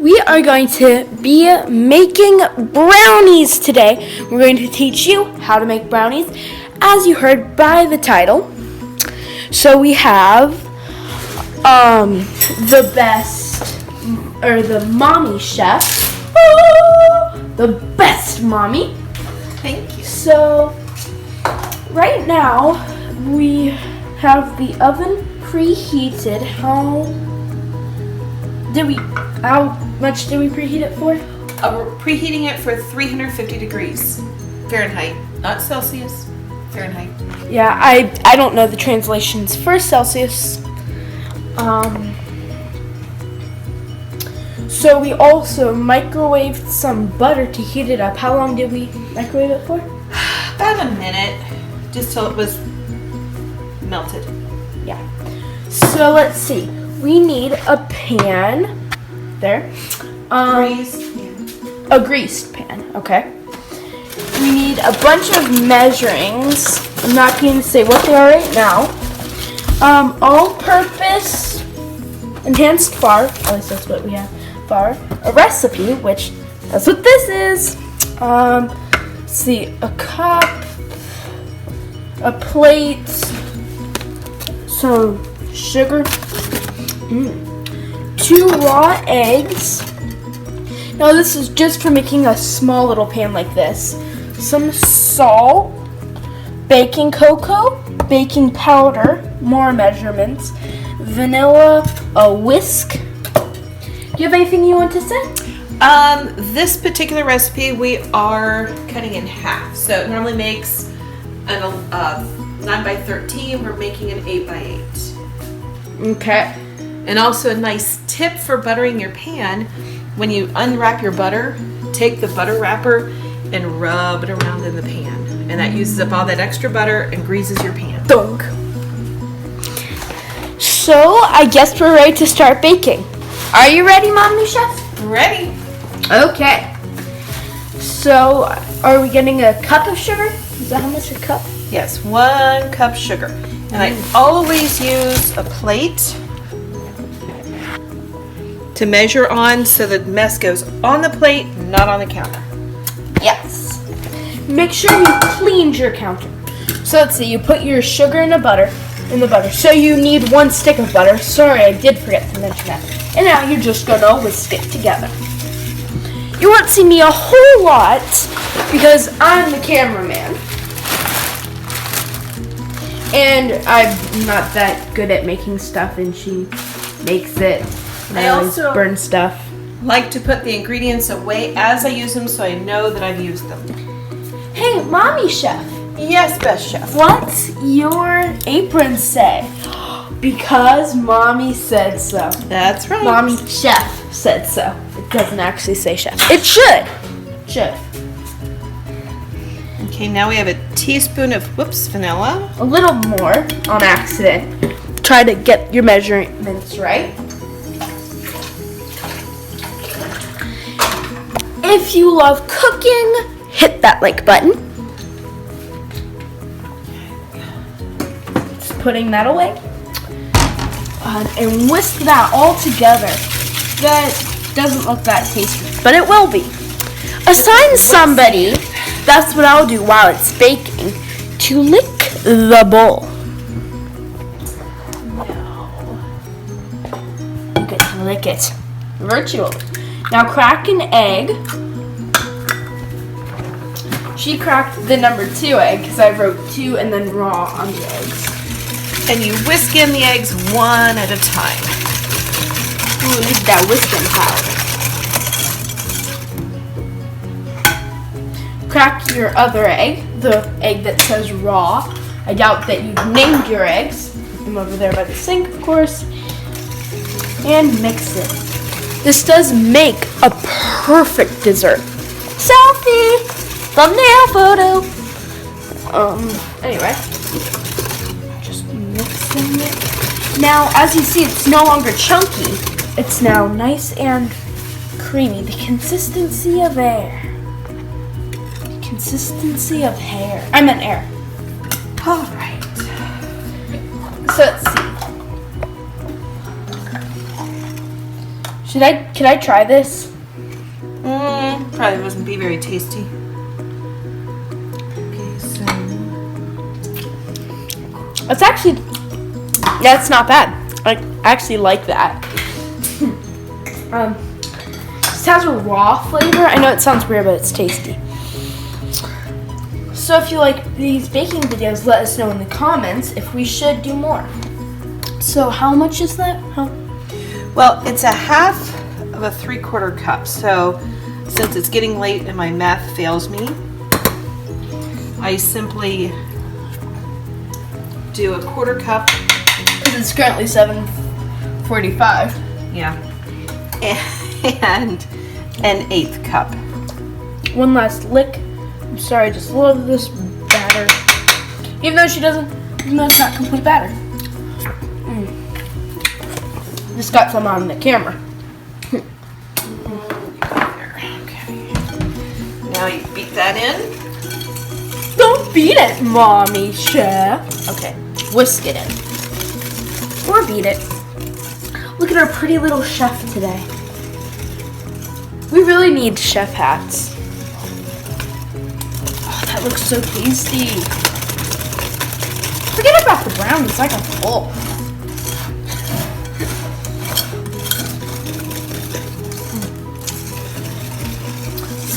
we are going to be making brownies today. We're going to teach you how to make brownies, as you heard by the title. So we have the best, or the mommy chef. The best mommy. Thank you. So right now we have the oven preheated. How much did we preheat it for? We're preheating it for 350 degrees Fahrenheit, not Celsius. Fahrenheit. Yeah, I don't know the translations for Celsius. So we also microwaved some butter to heat it up. How long did we microwave it for? About a minute, just till it was melted. Yeah. So let's see. We need a pan. There. Greased. A greased pan. Okay. We need a bunch of measurings. I'm not going to say what they are right now. All-purpose enhanced flour. At least that's what we have. Flour. A recipe, which that's what this is. Let's see. A cup. A plate. Some sugar. 2 raw eggs. Now this is just for making a small little pan like this. Some salt, baking cocoa, baking powder, more measurements, vanilla, a whisk. Do you have anything you want to say? This particular recipe we are cutting in half. So it normally makes an 9 by 13. We're making an 8 by 8. Okay. And also a nice tip for buttering your pan: when you unwrap your butter, take the butter wrapper and rub it around in the pan. And that uses up all that extra butter and greases your pan. Dunk. So I guess we're ready to start baking. Are you ready, Mommy Chef? Ready? Okay. So are we getting a cup of sugar? Is that how much a cup? Yes, 1 cup sugar. And I always use a plate to measure on, so the mess goes on the plate, not on the counter. Yes. Make sure you cleaned your counter. So let's see, you put your sugar in the butter. So you need 1 stick of butter. Sorry, I did forget to mention that. And now you're just gonna whisk it together. You won't see me a whole lot because I'm the cameraman. And I'm not that good at making stuff, and she makes it. I always also burn stuff. like to put the ingredients away as I use them, so I know that I've used them. Hey, Mommy Chef. Yes, best chef. What's your apron say? Because Mommy said so. That's right. Mommy Chef said so. It doesn't actually say chef. It should. Okay, now we have a teaspoon of vanilla. A little more on accident. Try to get your measurements right. If you love cooking, hit that like button. Just putting that away. And whisk that all together. That doesn't look that tasty, but it will be. Assign somebody, that's what I'll do while it's baking, to lick the bowl. No. You get to lick it virtually. Now crack an egg. She cracked the number 2 egg because I wrote 2 and then raw on the eggs. And you whisk in the eggs 1 at a time. Ooh, look at that whisking power. Crack your other egg, the egg that says raw. I doubt that you've named your eggs. Put them over there by the sink, of course. And mix it. This does make a perfect dessert. Selfie! Thumbnail photo! Anyway. Just mixing it. Now, as you see, it's no longer chunky. It's now nice and creamy. The consistency of air. The consistency of hair. I meant air. All right. So let's see. Could I try this? Probably wasn't be very tasty. Okay, so That's not bad. I actually like that. This has a raw flavor. I know it sounds weird, but it's tasty. So if you like these baking videos, let us know in the comments if we should do more. So how much is that? well, it's a half of a 3/4 cup. So since it's getting late and my math fails me, I simply do a 1/4 cup. Because it's currently 7:45. Yeah. And an 1/8 cup. One last lick. I'm sorry, I just love this batter. Even though it's not complete batter. Just got some on the camera. There. Okay. Now you beat that in. Don't beat it, Mommy Chef. Okay, whisk it in. Or beat it. Look at our pretty little chef today. We really need chef hats. Oh, that looks so tasty. Forget about the brownies, I got full.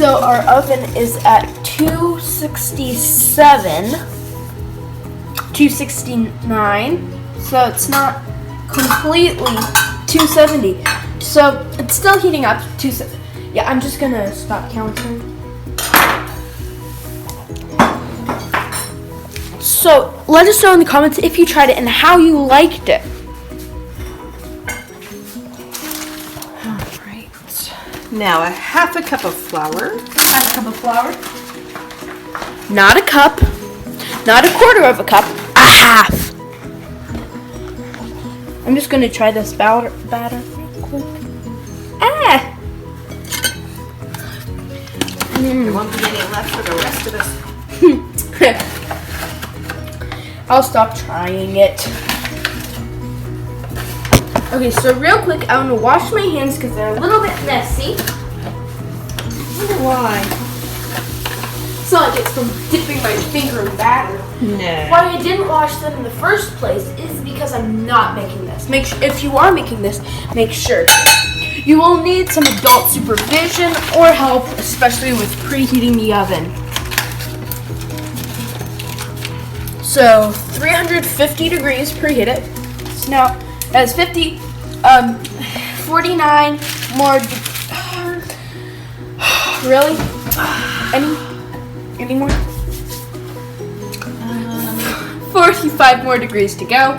So our oven is at 269. So it's not completely 270. So it's still heating up. Yeah, I'm just gonna stop counting. So let us know in the comments if you tried it and how you liked it. Alright. Now a half a cup of flour. Half a cup of flour. Not a cup. Not a 1/4 of a cup. A half. I'm just gonna try this batter real quick. Ah! There won't be any left for the rest of us. I'll stop trying it. Okay, so real quick, I'm gonna wash my hands because they're a little bit messy. I wonder why. It's not like it's from dipping my finger in batter. No. Why I didn't wash them in the first place is because I'm not making this. If you are making this, make sure. You will need some adult supervision or help, especially with preheating the oven. So 350 degrees preheat it. So now that's 49 more. Really? Any more? 45 more degrees to go.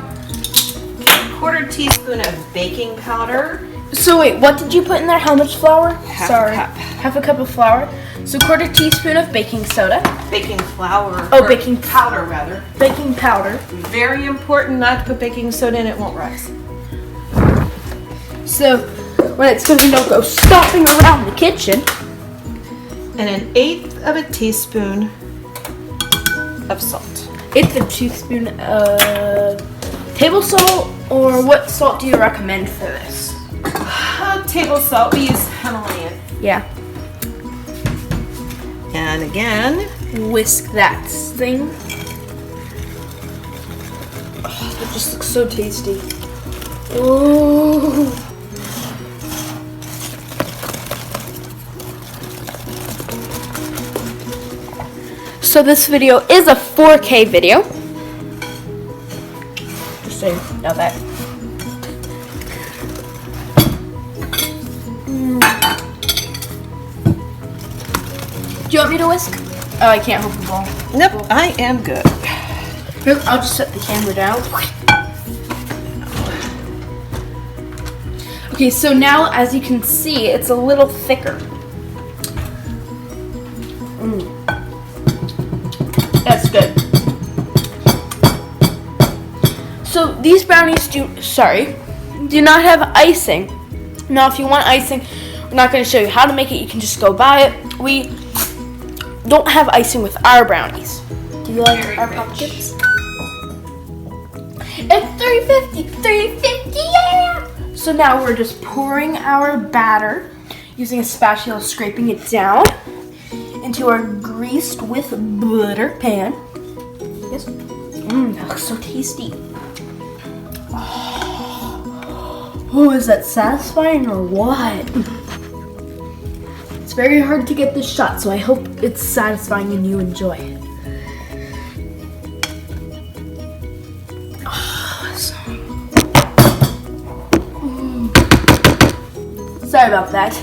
1/4 teaspoon of baking powder. So wait, what did you put in there? How much flour? Half Sorry. a cup. Half a cup of flour. So 1/4 teaspoon of baking soda. Baking flour. Oh, or baking powder rather. Baking powder. Very important not to put baking soda in, it won't rise. So when it's done, don't go stomping around the kitchen. And an 1/8 of a teaspoon of salt. 1/8 of a teaspoon of table salt, or what salt do you recommend for this? Table salt, we use Himalayan. Yeah. And again, Whisk that thing. Oh, that just looks so tasty. Ooh. So this video is a 4K video. Just so you know that. Do you want me to whisk? Oh, I can't hold the ball. nope, I am good. Here, I'll just set the camera down. Okay, so now as you can see, it's a little thicker. That's good. So these brownies do not have icing. Now if you want icing, we're not going to show you how to make it. You can just go buy it. We don't have icing with our brownies. Do you like Very our rich. pumpkins? It's $3.50, yeah! So now we're just pouring our batter using a spatula, scraping it down into our greased with butter pan. Yes. That looks so tasty. Oh, is that satisfying or what? It's very hard to get this shot, so I hope it's satisfying and you enjoy it. Sorry about that.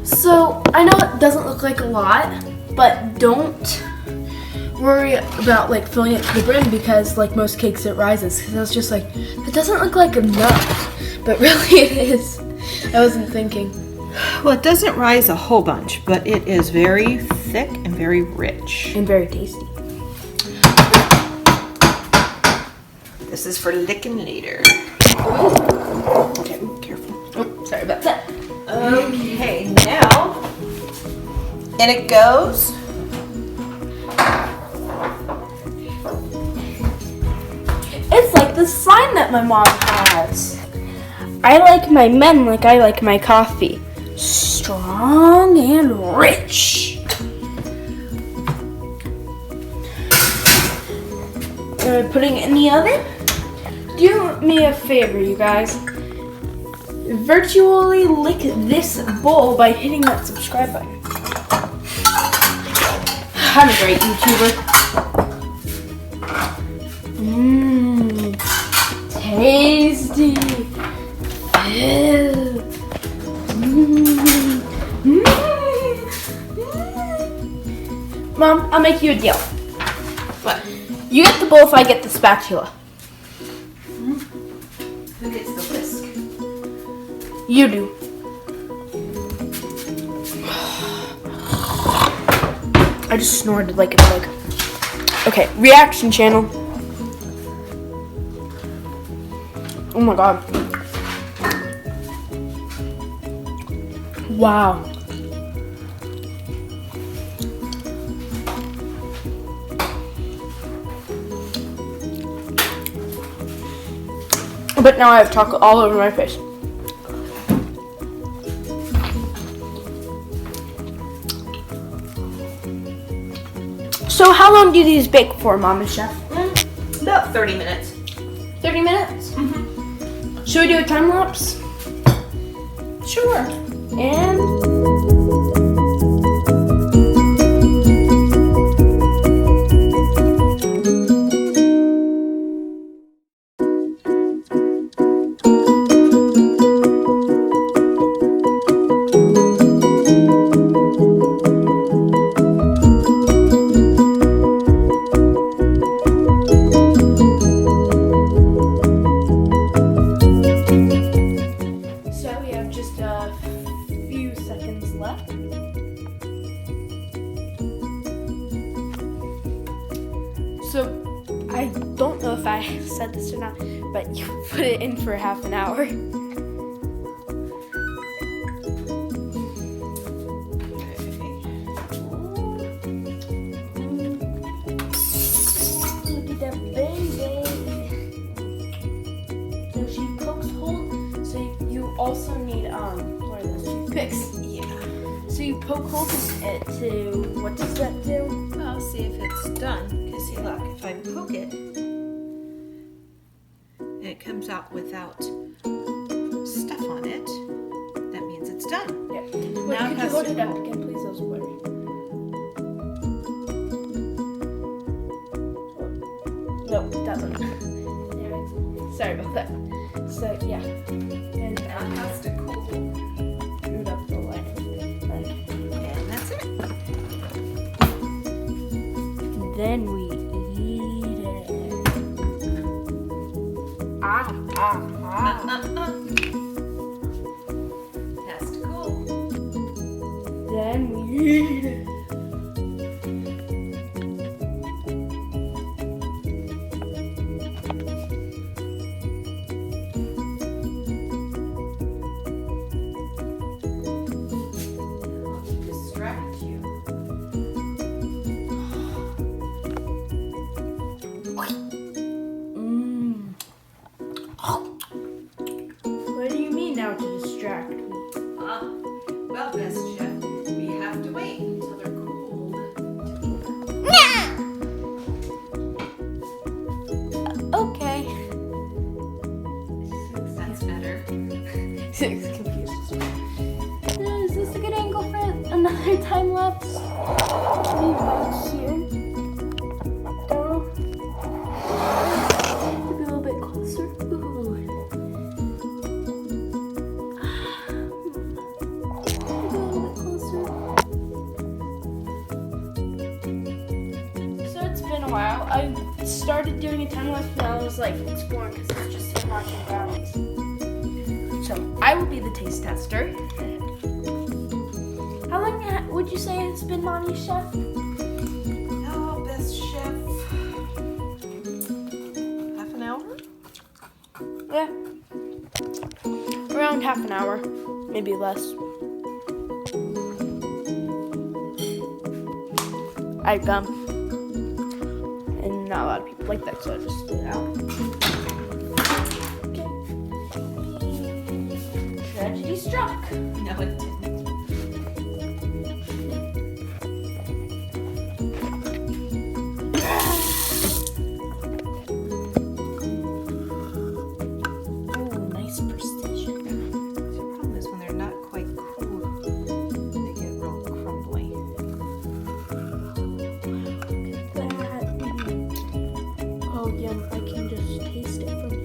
So, I know it doesn't look like a lot, but don't worry about like filling it to the brim because like most cakes it rises. Because I was just like, that doesn't look like enough, but really it is. I wasn't thinking. Well, it doesn't rise a whole bunch, but it is very thick and very rich. And very tasty. This is for licking later. Okay, careful. Oh, sorry about that. Okay, now in it goes. It's like the sign that my mom has. I like my men like I like my coffee. Strong and rich. Putting it in the oven. Do me a favor, you guys. Virtually lick this bowl by hitting that subscribe button. I'm a great YouTuber. Tasty. Mom, I'll make you a deal. What? You get the bowl if I get the spatula. Who gets the whisk? You do. I just snorted like a pig. Okay, reaction channel. Oh my god. Wow. But now I have chocolate all over my face. So how long do these bake for, Mom and Chef? About 30 minutes. 30 minutes? Should we do a time lapse? Sure. And... So, I don't know if I said this or not, but you put it in for half an hour. Look at that baby. So she pokes holes, so you also need, what are those toothpicks? Yeah. So you poke holes in it to, what does that do? I'll see if it's done. Because see, look, if I poke it, and it comes out without stuff on it, that means it's done. Yeah. Wait, Now it could you has hold to it up cool. again, please? That was blurry. No, it doesn't. Damn it. Sorry about that. So, yeah. And Now it has to cool. screwed up the light. And that's it. Then we eat it. Ah, ah, ah. Has to cool. Then we eat it. Distract you. Okay. That's better. Six confused. Is this a good angle for another time lapse? Maybe back here. Oh. Maybe a little bit closer. Ooh. Maybe a little bit closer. So it's been a while. I started doing a time lapse and I was like exploring because it's just him watching brownies. So I will be the taste tester. How long would you say it's been, Mommy Chef? Oh, best chef. Half an hour? Yeah. Around half an hour, maybe less. I have gum. And not a lot of people like that, so I just spit it out. Okay. Tragedy struck. No, it didn't. Ooh, nice precision. The problem is when they're not quite cool, they get real crumbly. That. Oh, yum. I can just taste it from here.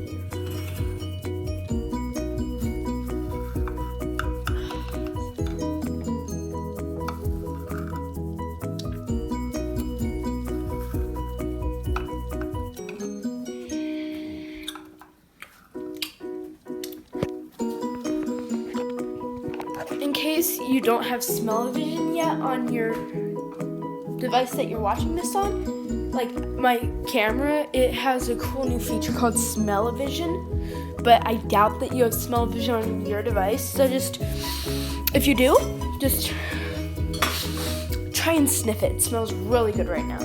In case you don't have smell-o-vision yet on your device that you're watching this on, like my camera, it has a cool new feature called smell-o-vision, but I doubt that you have smell-o-vision on your device. So just, if you do, just try and sniff it. It smells really good right now.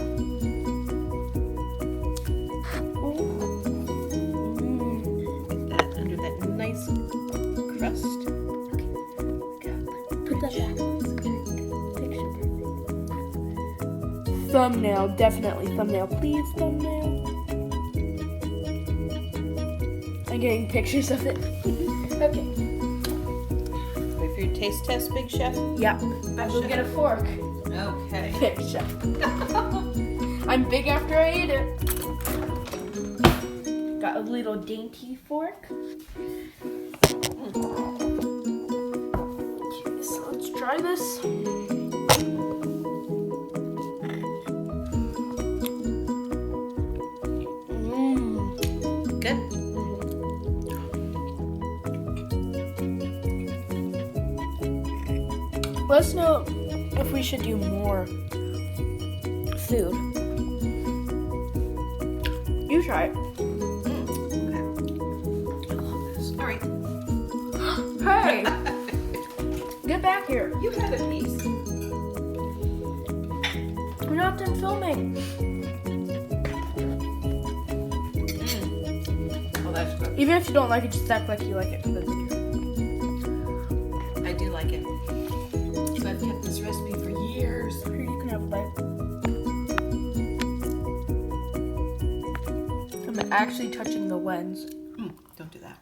That under that nice crust. Put that back. Picture. Thumbnail, definitely thumbnail. Please, thumbnail. I'm getting pictures of it. Okay. Wait for your taste test, Big Chef. Yeah. I will get a fork. Okay. Big Chef. I'm big after I eat it. Got a little dainty fork. Okay, so let's try this. Good. Let us know if we should do more food. You try it. Okay. I love this. All right. Hey! Get back here. You had a piece. We're not done filming. Well, that's good. Even if you don't like it, just act like you like it for the video. I do like it. So I've kept this recipe for years. Here, you can have a bite. I'm actually touching the lens. Don't do that.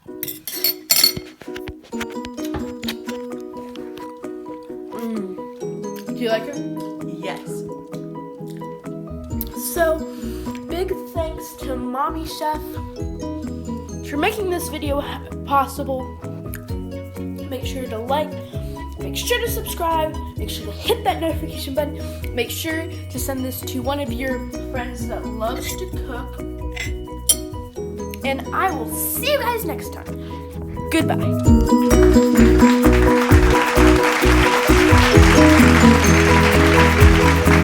Do you like it? Yes. So, big thanks to Mommy Chef for making this video possible. Make sure to like, make sure to subscribe, make sure to hit that notification button, make sure to send this to one of your friends that loves to cook. And I will see you guys next time. Goodbye.